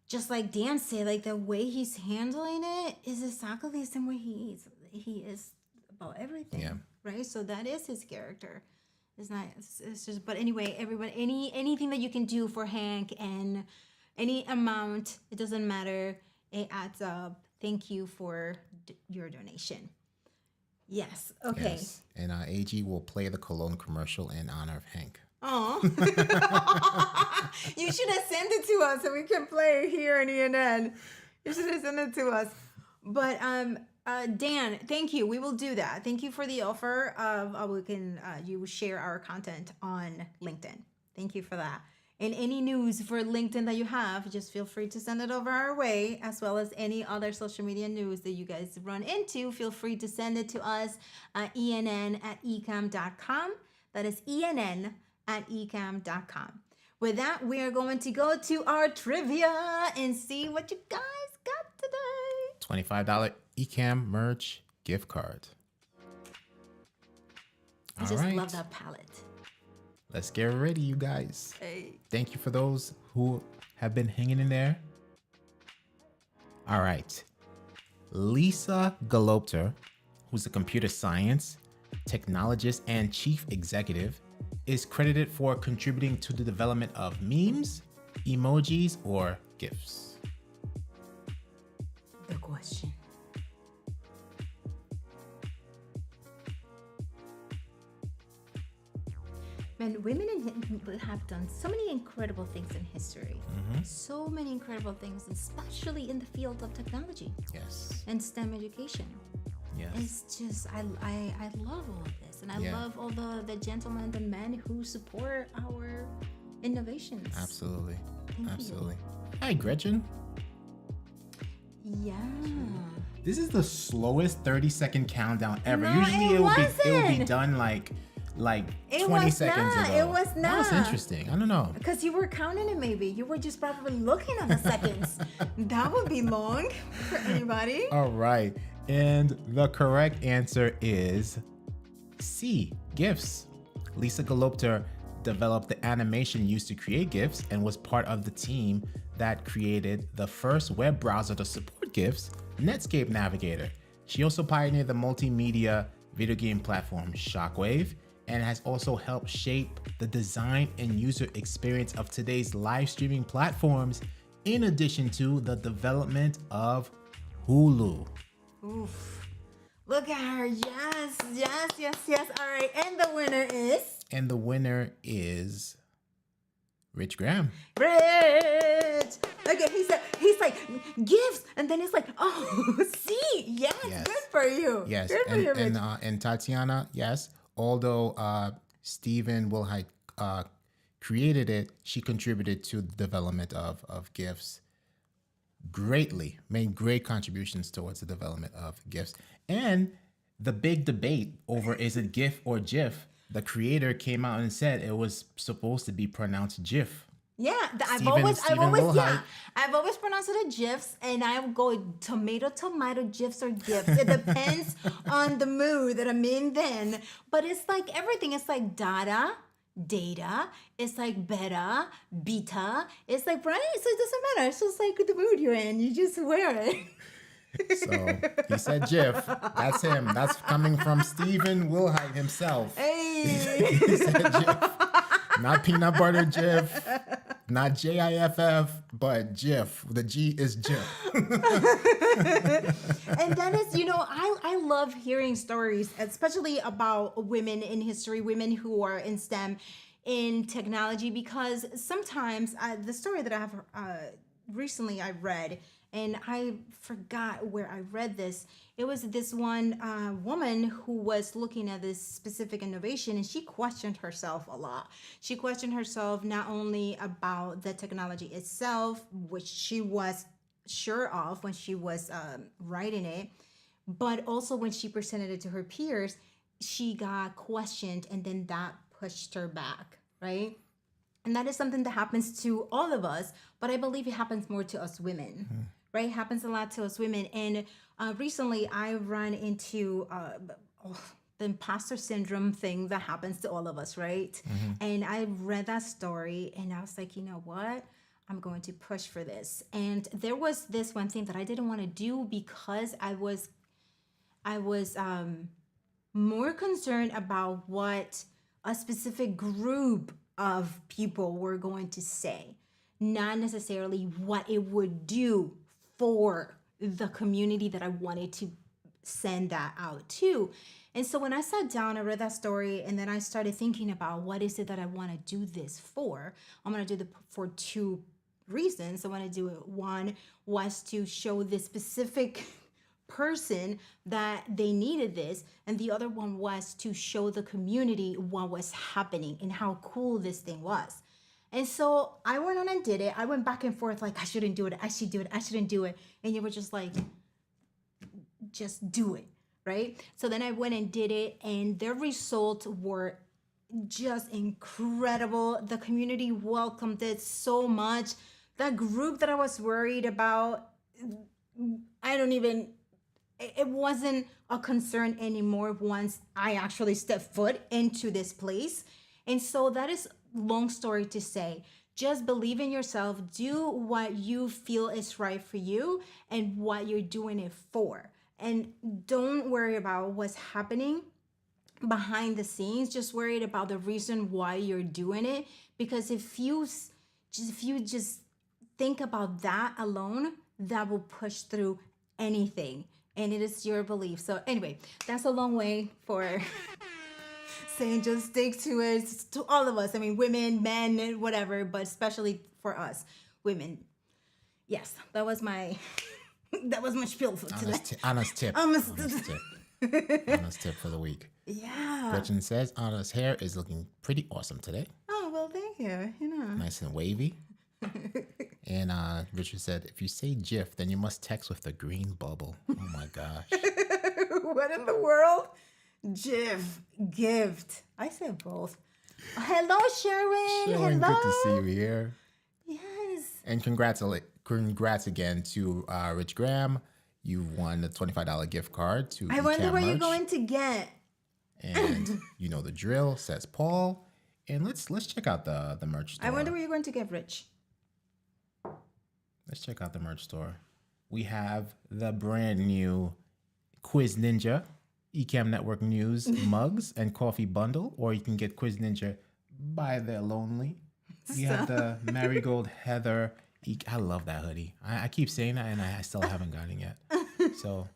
just like Dan said, like the way he's handling it is exactly the same way he is about everything. Yeah. Right. So that is his character. It's not. It's just. But anyway, everyone, anything that you can do for Hank and any amount, it doesn't matter. It adds up. Thank you for your donation. Yes. Okay. Yes. And AG will play the cologne commercial in honor of Hank. Oh. You should have sent it to us so we can play it here in ENN. You should have sent it to us. But Dan, thank you. We will do that. Thank you for the offer of we can you share our content on LinkedIn. Thank you for that. And any news for LinkedIn that you have, just feel free to send it over our way, as well as any other social media news that you guys run into. Feel free to send it to us at enn@ecamm.com. That is enn@ecamm.com. With that, we are going to go to our trivia and see what you guys got today. $25 Ecamm merch gift card. I just love that palette. Let's get ready, you guys. Hey. Thank you for those who have been hanging in there. All right. Lisa Galopter, who's a computer science technologist and chief executive, is credited for contributing to the development of memes, emojis, or GIFs. The question. Man, women have done so many incredible things in history. So many incredible things, especially in the field of technology. Yes. And STEM education. Yes. It's just, I love all of this. And I love all the gentlemen and men who support our innovations. Absolutely. Thank Absolutely. Hi, Gretchen. Yeah. This is the slowest 30-second countdown ever. No, Usually it would be wasn't. done like It 20 was seconds not. ago. It was That was not. interesting. I don't know. Because you were counting it, maybe. You were just probably looking at the seconds. That would be long for anybody. All right. And the correct answer is C, GIFs. Lisa Galopter developed the animation used to create GIFs and was part of the team that created the first web browser to support GIFs, Netscape Navigator. She also pioneered the multimedia video game platform Shockwave and has also helped shape the design and user experience of today's live streaming platforms, in addition to the development of Hulu. Oof. Look at her. Yes. All right. And the winner is? And the winner is Rich Graham. Rich. Okay, he's like, gifts. And then it's like, oh, see. Yes. Good for you. Yes. Good for you, Rich. And Tatiana, yes. Although Stephen Wilhite created it, she contributed to the development of GIFs greatly, made great contributions towards the development of GIFs. And the big debate over is it GIF or GIF, the creator came out and said it was supposed to be pronounced GIF. Yeah, I've always pronounced it a GIFs, and I would go tomato, GIFs or GIFs. It depends on the mood that I'm in then. But it's like everything. It's like data. It's like beta. It's like, right? So it doesn't matter. It's just like the mood you're in. You just wear it. So he said GIF. That's him. That's coming from Stephen Wilhite himself. Hey. He said GIF. Not peanut butter GIF, not JIFF, but GIF. The G is GIF. And that is, I love hearing stories, especially about women in history, women who are in STEM, in technology, because sometimes the story that I have recently I read, And I forgot where I read this. It was this one woman who was looking at this specific innovation, and she questioned herself a lot. She questioned herself not only about the technology itself, which she was sure of when she was writing it, but also when she presented it to her peers, she got questioned, and then that pushed her back, right? And that is something that happens to all of us, but I believe it happens more to us women, right? It happens a lot to us women. And recently I run into the imposter syndrome thing that happens to all of us, right? And I read that story and I was like, you know what? I'm going to push for this. And there was this one thing that I didn't want to do because I was more concerned about what a specific group of people were going to say, not necessarily what it would do for the community that I wanted to send that out to. And so when I sat down, I read that story, and then I started thinking about what is it that I want to do this for. I'm going to do it for two reasons. I want to do it. One was to show this specific person that they needed this, and the other one was to show the community what was happening and how cool this thing was. And so I went on and did it. I went back and forth like, I shouldn't do it, I should do it, I shouldn't do it. And you were just like, just do it, right? So then I went and did it, and the results were just incredible. The community welcomed it so much. That group that I was worried about, it wasn't a concern anymore once I actually stepped foot into this place. And so that is long story to say. Just believe in yourself, do what you feel is right for you and what you're doing it for. And don't worry about what's happening behind the scenes. Just worry about the reason why you're doing it. Because if you just think about that alone, that will push through anything. And it is your belief. So anyway, that's a long way for saying just stick to it. It's to all of us. I mean, women, men, whatever, but especially for us, women. Yes, that was my spiel for today. Anna's tip. Anna's tip for the week. Yeah. Gretchen says Anna's hair is looking pretty awesome today. Oh, well, thank you. Nice and wavy. And Richard said, if you say GIF, then you must text with the green bubble. Oh my gosh. What in the world? GIF, gift. I said both. Hello, Sharon. Sharon, Hello. good to see you here. Yes. And congrats again to Rich Graham. You won the $25 gift card to I wonder Ecamm what you're merch. going to get. And you know the drill, says Paul. And let's check out the merch store. I wonder what you're going to get, Rich. Let's check out the merch store. We have the brand new Quiz Ninja Ecamm Network News mugs and coffee bundle, or you can get Quiz Ninja by their lonely. We have the Marigold Heather. I love that hoodie. I keep saying that, and I still haven't gotten it yet. So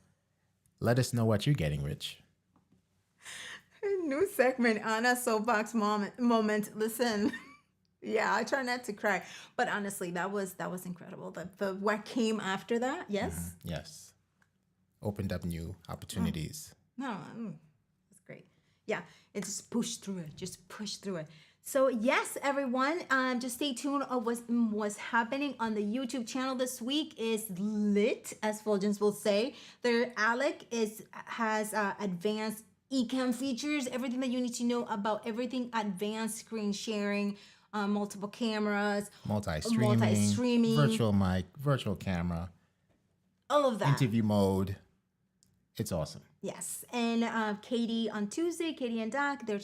let us know what you're getting, Rich. New segment, Anna soapbox moment. Listen. Yeah, I try not to cry, but honestly, that was incredible. The what came after that, yes, Yes, opened up new opportunities. no, it's great. Yeah, it just pushed through it. Just push through it. So yes, everyone, just stay tuned on what's happening on the YouTube channel this week is lit, as Fuljens will say. There, Alec has advanced Ecamm features, everything that you need to know about everything advanced screen sharing. Multiple cameras, multi-streaming, virtual mic, virtual camera, all of that. interview mode. It's awesome. Yes. And Katie on Tuesday, Katie and Doc, they're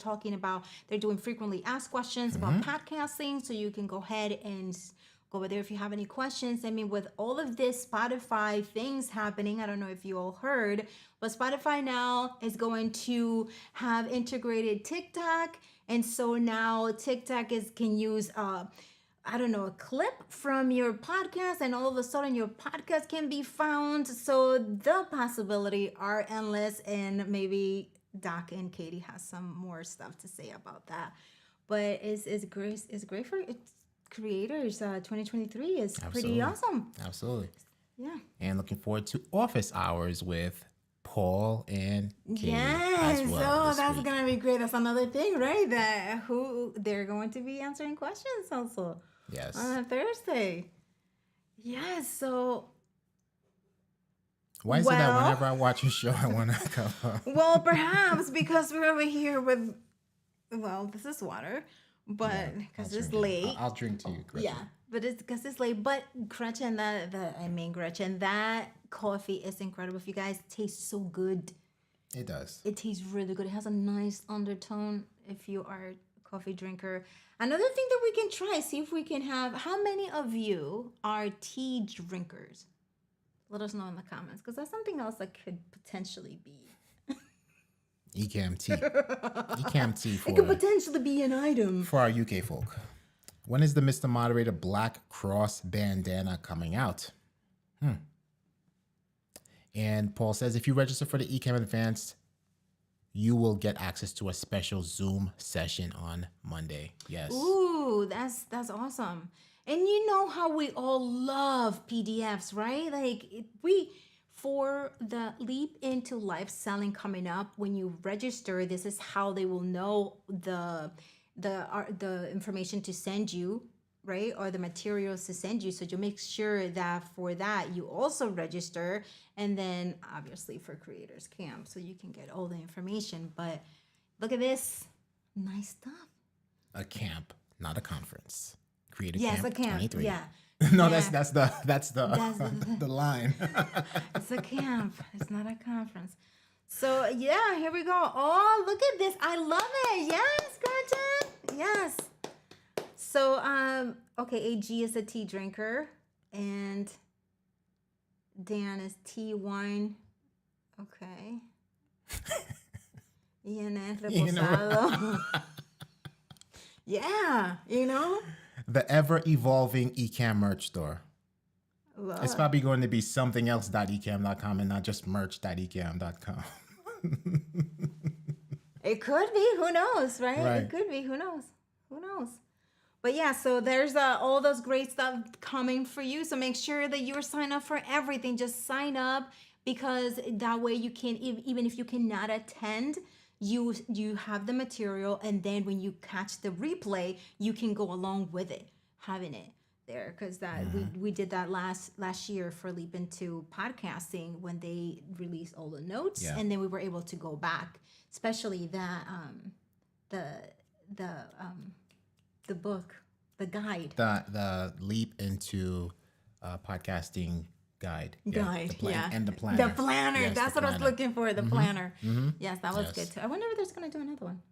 doing frequently asked questions about podcasting. So you can go ahead and go over there if you have any questions. I mean, with all of this Spotify things happening, I don't know if you all heard, but Spotify now is going to have integrated TikTok. And so now TikTok can use, a clip from your podcast, and all of a sudden your podcast can be found. So the possibility are endless, and maybe Doc and Katie has some more stuff to say about that. But it's great for creators. 2023 is pretty awesome. Absolutely. Yeah. And looking forward to office hours with Paul and Katie Yes. as well. Oh, this that's week. gonna be great. That's another thing, right? That who they're going to be answering questions also Yes. on a Thursday. Yes. So Why is it that well- whenever I watch a show, I want to cover? well, perhaps because we're over here with well, this is water, but because it's late. I'll drink to you, Gretchen. Yeah, but it's because it's late. But Gretchen, Gretchen, that coffee is incredible. If you guys, it tastes so good. It does. It tastes really good. It has a nice undertone if you are a coffee drinker. Another thing that we can try, see if we can have, how many of you are tea drinkers? Let us know in the comments, because that's something else that could potentially be. Ecamm tea. Ecamm tea It could potentially be an item. for our UK folk. When is the Mr. Moderator Black Cross bandana coming out? And Paul says, if you register for the Ecamm Advanced, you will get access to a special Zoom session on Monday. Yes. Ooh, that's awesome. And you know how we all love PDFs, right? For the leap into live selling coming up, when you register, this is how they will know the information to send you, right? Or the materials to send you. So you make sure that for that you also register, and then obviously for Creators Camp, so you can get all the information. But look at this, nice stuff. A camp, not a conference. Creative Yes, Camp a camp. 23. Yeah. No, Yeah. that's the line. It's a camp. It's not a conference. So yeah, here we go. Oh, look at this. I love it. Yes, Gretchen. Yes. So okay, AG is a tea drinker, and Dan is tea wine. Okay. Ian es reposado. Yeah, you know. The ever-evolving Ecamm merch store. Love It's it. probably going to be something else.ecamm.com and not just merch.ecamm.com. It could be. Who knows, right? Right. It could be. Who knows? Who knows? But yeah, so there's all those great stuff coming for you. So make sure that you're signed up for everything. Just sign up, because that way you can, even if you cannot attend, you have the material, and then when you catch the replay, you can go along with it, having it there, because that we did that last year for Leap Into Podcasting, when they released all the notes, Yeah. and then we were able to go back, especially that the book, the guide. The leap into podcasting guide. Guide, yeah. And the planner. The planner. Yes, That's the what I was planner. looking for. The planner. Yes, that was Yes. good too. I wonder if there's gonna do another one.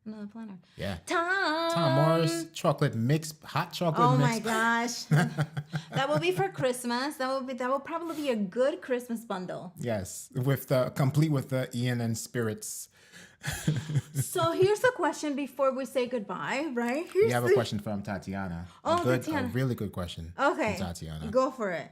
Another planner. Yeah. Tom. Tom Morris chocolate mix, hot chocolate Oh mix. my gosh. That will be for Christmas. That will probably be a good Christmas bundle. Yes, complete with the Ian and Spirits. So here's a question before we say goodbye, right? We have a question from Tatiana. Oh, a Tatiana. really good question. Okay. From Tatiana. Go for it.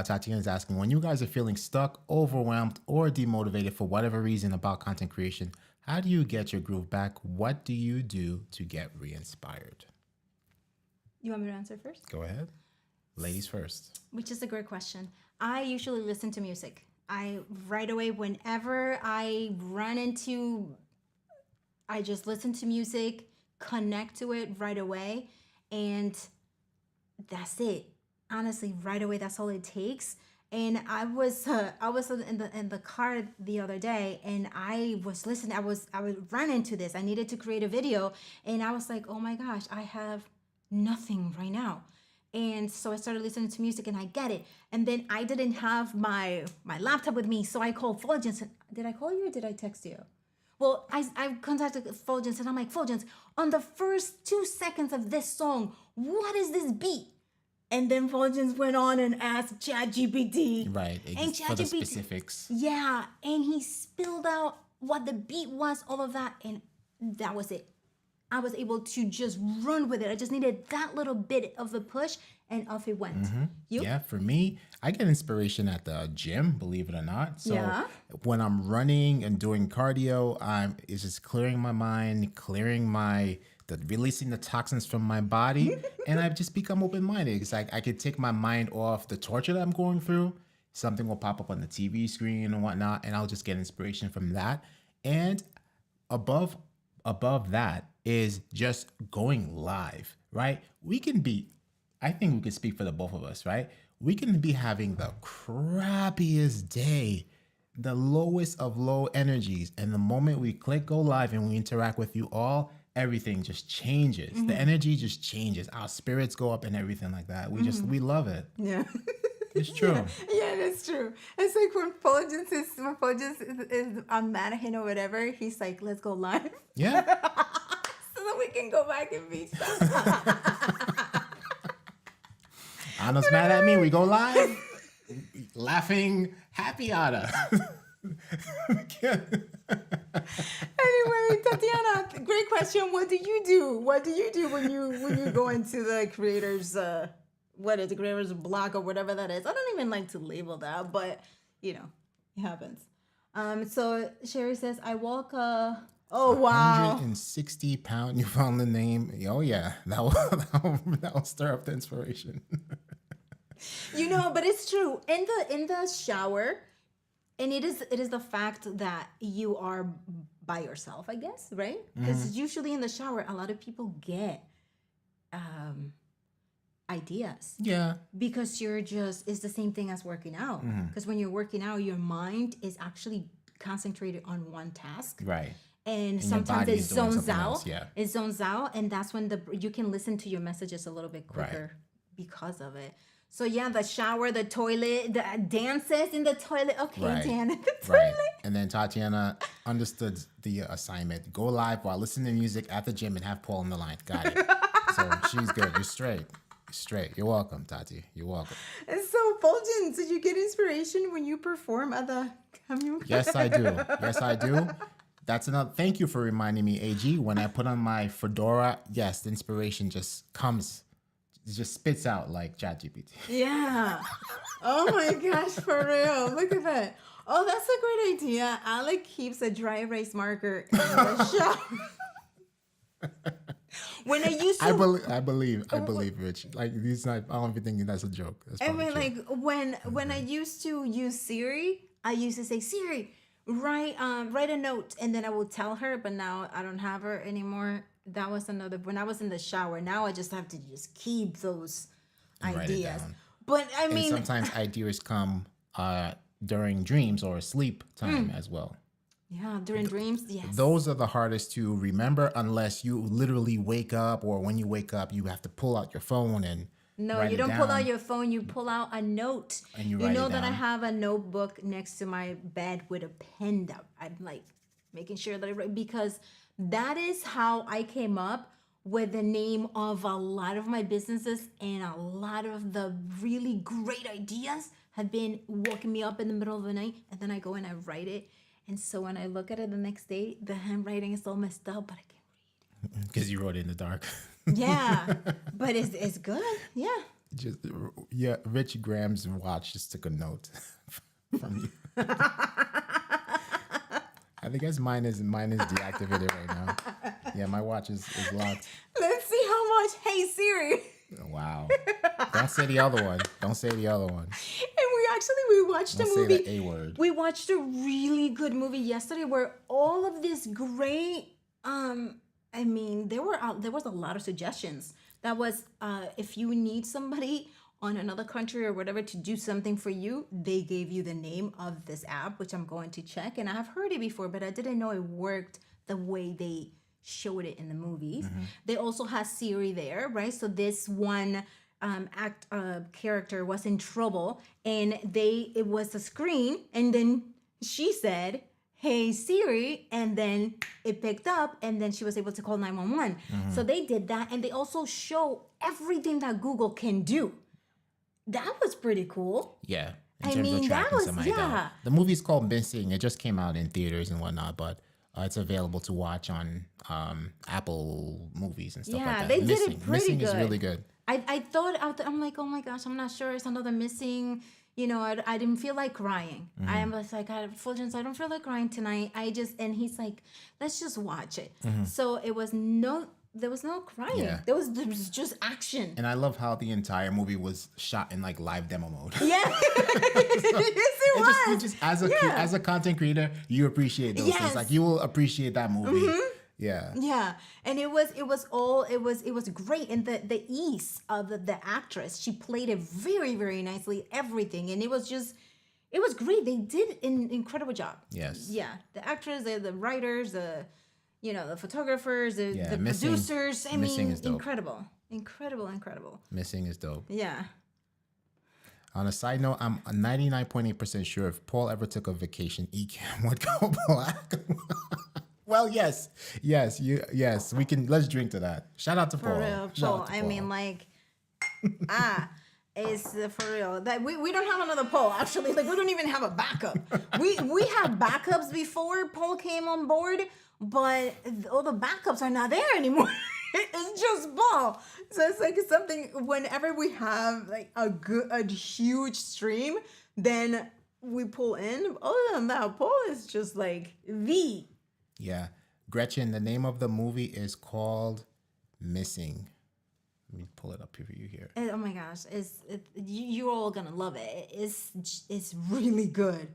Tatiana is asking, when you guys are feeling stuck, overwhelmed, or demotivated for whatever reason about content creation, how do you get your groove back? What do you do to get re-inspired? You want me to answer first? Go ahead. Ladies first. Which is a great question. I usually listen to music. Right away, whenever I run into, I just listen to music, connect to it right away, and that's it. Honestly, right away, that's all it takes. And I was in the car the other day, and I was listening. I would run into this. I needed to create a video, and I was like, oh my gosh, I have nothing right now. And so I started listening to music, and I get it. And then I didn't have my laptop with me, so I called Fuljens. Did I call you or did I text you? Well, I contacted Fuljens, and I'm like, Fuljens, on the first 2 seconds of this song, what is this beat? And then Fuljens went on and asked ChatGPT. Right. And For the ChatGPT specifics. Yeah, and he spilled out what the beat was, all of that, and that was it. I was able to just run with it. I just needed that little bit of a push, and off it went. You? Yeah, for me, I get inspiration at the gym, believe it or not. So Yeah. when I'm running and doing cardio, it's just clearing my mind, clearing my releasing the toxins from my body, and I've just become open-minded. It's like I could take my mind off the torture that I'm going through. Something will pop up on the TV screen and whatnot, and I'll just get inspiration from that. And above that is just going live, right? I think we could speak for the both of us, right? We can be having the crappiest day, the lowest of low energies, and the moment we click go live and we interact with you all, everything just changes. The energy just changes. Our spirits go up and everything like that. We love it. Yeah. It's true. Yeah, that's true. It's like when Fuljens is I'm mad at him or whatever, he's like, let's go live. Yeah. So that we can go back and be stuff. Anna's mad at me. We go live. Laughing happy Anna. Anyway, Tatiana, great question. What do you do? What do you do when you go into the creators the creators block or whatever that is? I don't even like to label that, but it happens. So Sherry says, I walk oh wow, 160 pound. You found the name. Oh yeah, that will stir up the inspiration. But it's true. In the shower, and it is the fact that you are by yourself, I guess, right? Because usually in the shower, a lot of people get ideas. Yeah. Because it's the same thing as working out. Because when you're working out, your mind is actually concentrated on one task. Right. And sometimes it zones out. Else, yeah. It zones out, and that's when you can listen to your messages a little bit quicker because of it. So yeah, the shower, the toilet, the dances in the toilet. Okay, right. Dan in the toilet. Right. And then Tatiana understood the assignment. Go live while listening to music at the gym and have Paul on the line. Got it. So she's good. You're straight. Straight. You're welcome, Tati. You're welcome. And so, Fuljens, did you get inspiration when you perform at the Camo? Yes, I do. Yes, I do. That's another. Thank you for reminding me, AG. When I put on my fedora, yes, the inspiration just comes. It just spits out like ChatGPT. Yeah. Oh my gosh, for real. Look at that. Oh, that's a great idea. Alec keeps a dry erase marker in the shop. When I used to, I believe, Rich. Like these, I don't even think that's a joke. That's I mean, true. like when I used to use Siri, I used to say, Siri, write a note, and then I will tell her. But now I don't have her anymore. That was when I was in the shower. Now I just have to just keep those ideas. But I mean, and sometimes ideas come during dreams or sleep time as well. Yeah, during dreams, yes. Those are the hardest to remember unless you literally wake up, or when you wake up, you have to pull out your phone and No, you don't pull out your phone. You pull out a note. And you write it that I down. have a notebook next to my bed with a pen that I'm like making sure that I write, because that is how I came up with the name of a lot of my businesses, and a lot of the really great ideas have been waking me up in the middle of the night, and then I go and I write it. And so when I look at it the next day, the handwriting is all messed up, but I can't read. Because you wrote it in the dark. Yeah, but it's good. Yeah. Rich Graham's watch just took a note from you. I think mine is deactivated right now. Yeah, my watch is locked. Let's see how much. Hey Siri. Wow. Don't say the other one. Don't say the other one. And we watched a movie. Say the A word. We watched a really good movie yesterday where all of this great I mean, there was a lot of suggestions. That was if you need somebody on another country or whatever to do something for you, they gave you the name of this app, which I'm going to check. And I have heard it before, but I didn't know it worked the way they showed it in the movies. They also have Siri there, right? So this one character was in trouble, and it was a screen, and then she said, "Hey Siri," and then it picked up, and then she was able to call 911. So they did that, and they also show everything that Google can do. That was pretty cool. Yeah. I mean, that was, yeah. The movie's called Missing. It just came out in theaters and whatnot, but it's available to watch on Apple movies and stuff like that. Yeah, they did it pretty Missing good. is really good. I thought I'm like, oh my gosh, I'm not sure. It's another Missing. I didn't feel like crying. I was like, Fuljens, I don't feel like crying tonight. And he's like, let's just watch it. So it was there was no crying. Yeah. There was just action. And I love how the entire movie was shot in like live demo mode. Yeah. Yes, it was. You just as a content creator, you appreciate those things. Yes. Like you will appreciate that movie. Yeah. Yeah, and it was great, and the ease of the actress, she played it very, very nicely, everything, and it was great. They did an incredible job. Yes. Yeah, the actors, the writers, the photographers, the Missing- producers. I Missing mean, is dope. incredible. Missing is dope. Yeah. On a side note, I'm 99.8% sure if Paul ever took a vacation, Ecamm would go black. Well, yes. We can. Let's drink to that. Shout out to Paul. For real, Shout Paul. out to I Paul. mean, like, it's for real. That we don't have another Paul. Actually, like we don't even have a backup. We had backups before Paul came on board, but all the backups are not there anymore. It's just Paul. So it's like something. Whenever we have like a huge stream, then we pull in. Other than that, Paul is just like the. Yeah. Gretchen, the name of the movie is called Missing. Let me pull it up here for you here. Oh my gosh, you're all gonna love it. It's really good.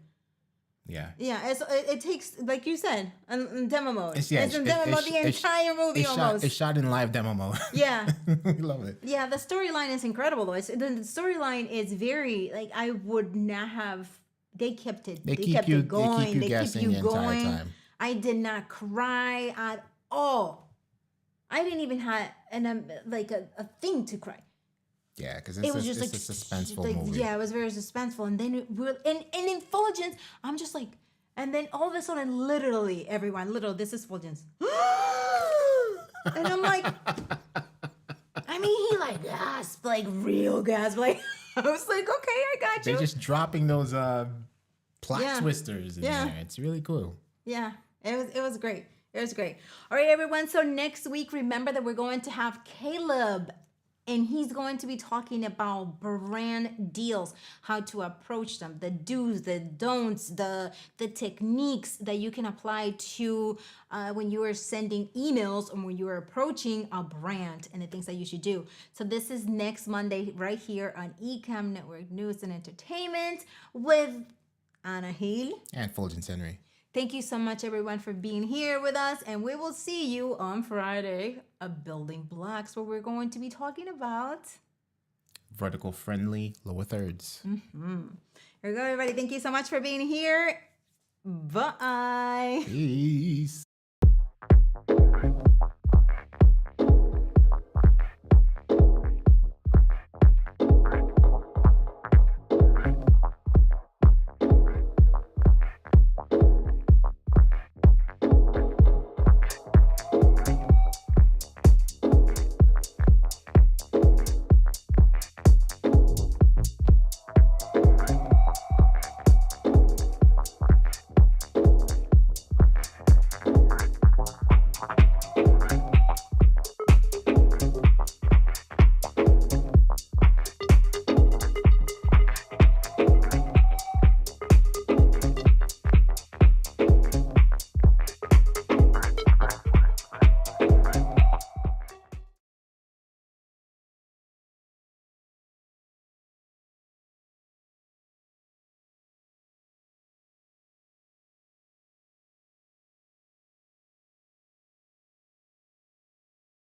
Yeah. Yeah, it takes, like you said, in demo mode. It's in demo mode the entire movie almost. It's shot in live demo mode. Yeah. We love it. Yeah, the storyline is incredible though. The storyline is very, like, I would not have. They kept it. They keep kept you it going. They keep you guessing the entire going. time. I did not cry at all. I didn't even have a thing to cry. Yeah, because It was just it's like a suspenseful like, movie. Yeah, it was very suspenseful, and then and in Fuljens, I'm just like, and then all of a sudden, literally this is Fuljens, and I'm like, I mean, he like gasped, like real gasp, like I was like, okay, I got you. They're just dropping those plot Yeah. twisters in Yeah. there. It's really cool. Yeah, it was great. It was great. All right, everyone. So next week, remember that we're going to have Caleb, and he's going to be talking about brand deals, how to approach them, the do's, the don'ts, the techniques that you can apply to when you are sending emails or when you are approaching a brand, and the things that you should do. So this is next Monday right here on Ecamm Network News and Entertainment with Anna Hill And Fulgens Henry. Thank you so much, everyone, for being here with us. And we will see you on Friday at Building Blocks, where we're going to be talking about Vertical friendly lower thirds. Here we go, everybody. Thank you so much for being here. Bye. Peace.